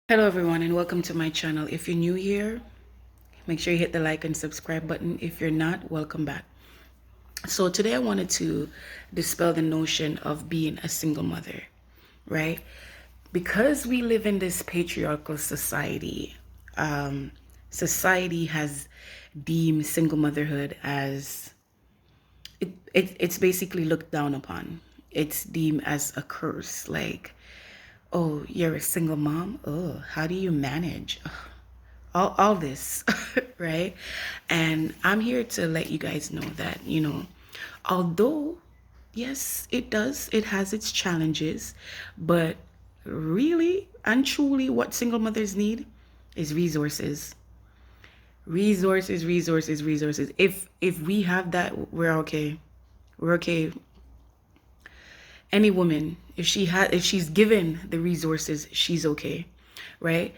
Hello everyone and welcome to my channel. If you're new here, make sure you hit the like and subscribe button. If you're not, welcome back. So today I wanted to dispel the notion of being a single mother, right? Because we live in this patriarchal society, society has deemed single motherhood as it's basically looked down upon. It's deemed as a curse. Like, oh, you're a single mom? Oh, how do you manage? All this, right? And I'm here to let you guys know that, although, yes, it has its challenges, but really and truly, what single mothers need is resources. Resources. If we have that, we're okay. We're okay. Any woman, if she's given the resources, she's okay, right?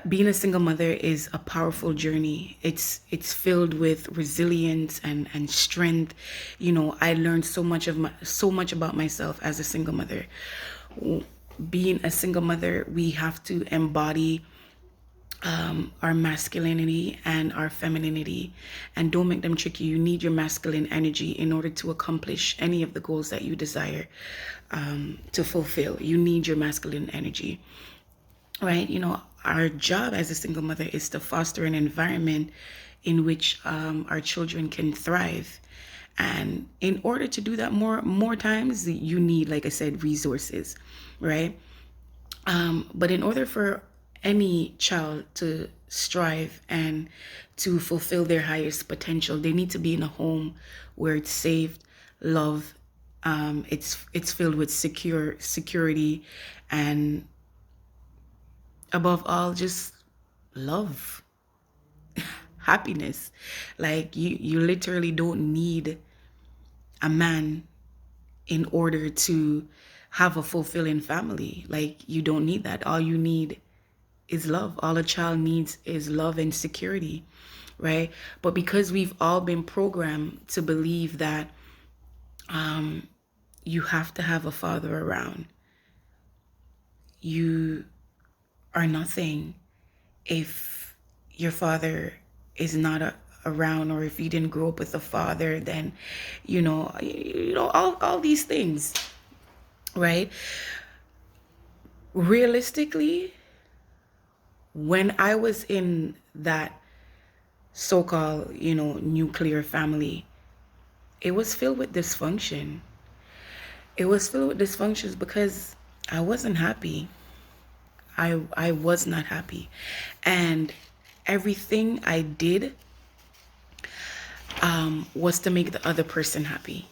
Being a single mother is a powerful journey. It's filled with resilience and strength. I learned so much about myself as a single mother. Being a single mother, we have to embody our masculinity and our femininity, and don't make them tricky. You need your masculine energy in order to accomplish any of the goals that you desire to fulfill. You need your masculine energy, right? Our job as a single mother is to foster an environment in which our children can thrive. And in order to do that more times, you need, like I said, resources, right? But in order for any child to strive and to fulfill their highest potential, they need to be in a home where it's safe, love, it's filled with security, and above all, just love, happiness. Like you literally don't need a man in order to have a fulfilling family. Like, you don't need that. All you need is love. All a child needs is love and security, right? But because we've all been programmed to believe that you have to have a father around, you are nothing if your father is not around, or if you didn't grow up with a father, then all these things, right? Realistically, when I was in that so-called, nuclear family, it was filled with dysfunction. It was filled with dysfunctions because I wasn't happy. I was not happy. And everything I did was to make the other person happy,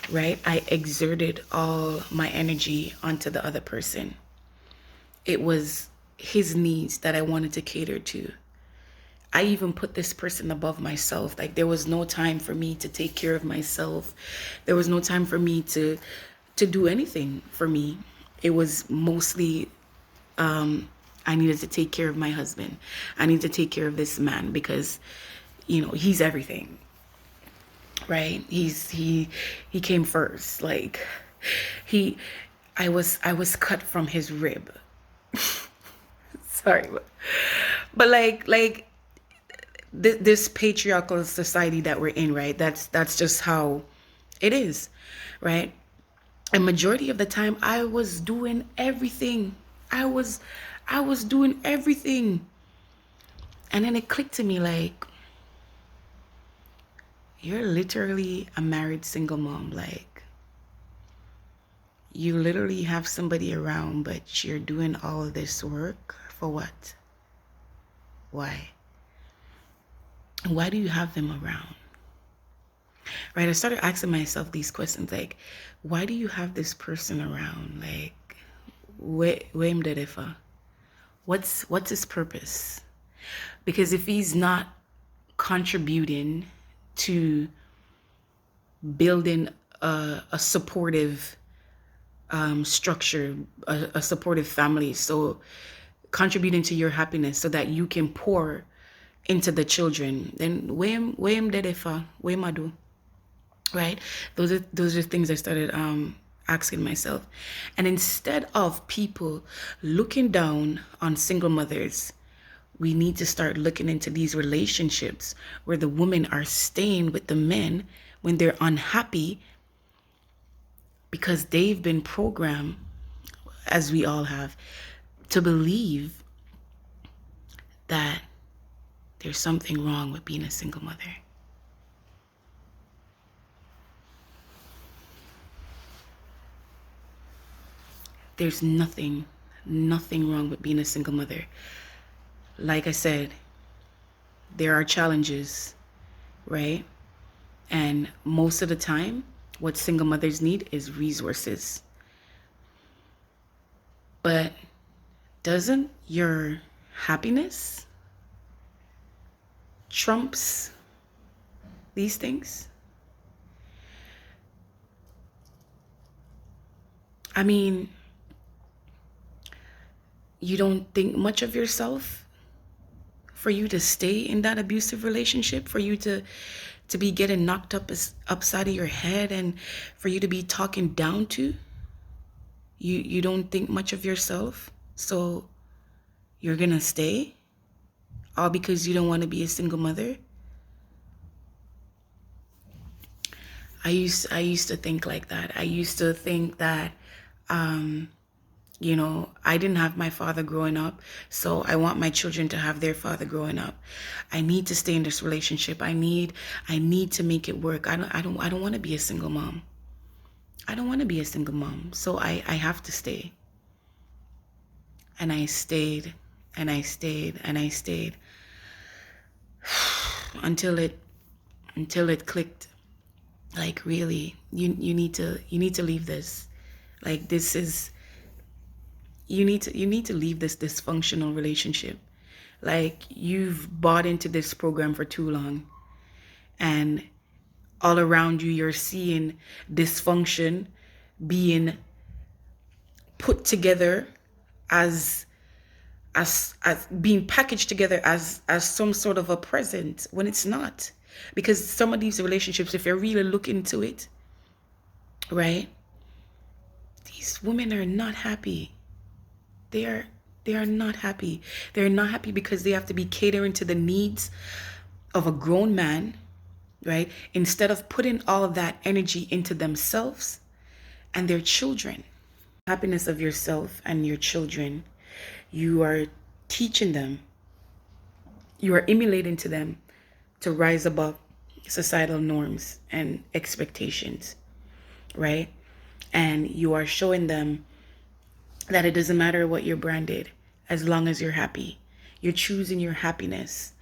right? I exerted all my energy onto the other person. It was his needs that I wanted to cater to. I even put this person above myself. Like, there was no time for me to take care of myself. There was no time for me to do anything for me. It was mostly I needed to take care of my husband. I need to take care of this man because he's everything, right? He came first. Like, he I was cut from his rib. Sorry, but like this patriarchal society that we're in, right? That's just how it is, right? A majority of the time I was doing everything. I was doing everything. And then it clicked to me, like, you're literally a married single mom. Like, you literally have somebody around, but you're doing all of this work for what? Why? Why do you have them around? Right? I started asking myself these questions, like, why do you have this person around? Like, where am Dedefa? What's his purpose? Because if he's not contributing to building a supportive structure, a supportive family, so contributing to your happiness so that you can pour into the children, then where am Dedefa? Where Madu? Right? Those are things I started asking myself. And instead of people looking down on single mothers, we need to start looking into these relationships where the women are staying with the men when they're unhappy because they've been programmed, as we all have, to believe that there's something wrong with being a single mother. There's nothing wrong with being a single mother. Like I said, there are challenges, right? And most of the time, what single mothers need is resources. But doesn't your happiness trumps these things? I mean, you don't think much of yourself for you to stay in that abusive relationship, for you to be getting knocked upside of your head, and for you to be talking down to. You don't think much of yourself, so you're gonna stay, all because you don't want to be a single mother. I used to think like that. I used to think that I didn't have my father growing up, so I want my children to have their father growing up. I need to stay in this relationship. I need to make it work. I don't want to be a single mom. I don't want to be a single mom. So I have to stay. And I stayed and I stayed and I stayed until it clicked. Like, really, you need to leave this. Like, this is, you need to leave this dysfunctional relationship. Like, you've bought into this program for too long, and all around you you're seeing dysfunction being put together as being packaged together as some sort of a present, when it's not. Because some of these relationships, if you really look into it, right, these women are not happy. They are not happy. They're not happy because they have to be catering to the needs of a grown man, right? Instead of putting all of that energy into themselves and their children. Happiness of yourself and your children, you are teaching them, you are emulating to them to rise above societal norms and expectations, right? And you are showing them that it doesn't matter what you're branded, as long as you're happy. You're choosing your happiness.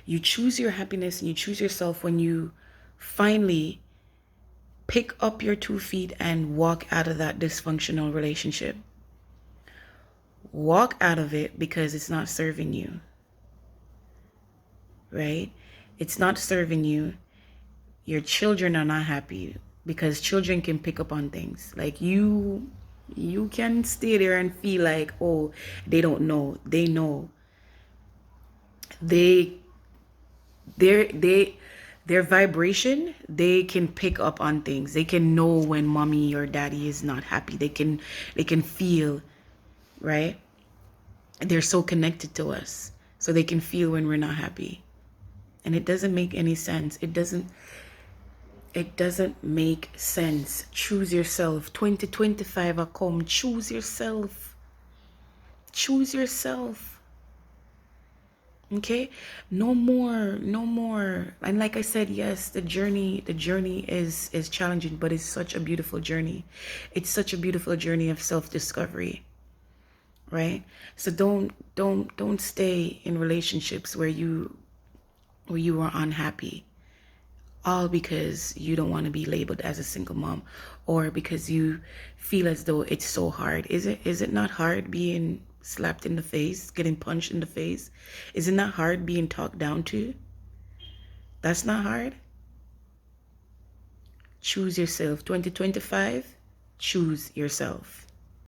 You choose your happiness and you choose yourself when you finally pick up your 2 feet and walk out of that dysfunctional relationship. Walk out of it because it's not serving you, right? It's not serving you. Your children are not happy because children can pick up on things. Like, you can stay there and feel like, oh, they don't know. They know. Their vibration, they can pick up on things. They can know when mommy or daddy is not happy. They can feel, right? They're so connected to us, so they can feel when we're not happy. And it doesn't make any sense. It doesn't make sense. Choose yourself. 2025 are come. Choose yourself. Choose yourself. Okay? No more. And like I said, yes, the journey is challenging, but it's such a beautiful journey. It's such a beautiful journey of self-discovery. Right? So don't stay in relationships where you are unhappy, all because you don't want to be labeled as a single mom, or because you feel as though it's so hard. Is it not hard being slapped in the face, getting punched in the face? Is it not hard being talked down to? That's not hard. Choose yourself. 2025, choose yourself.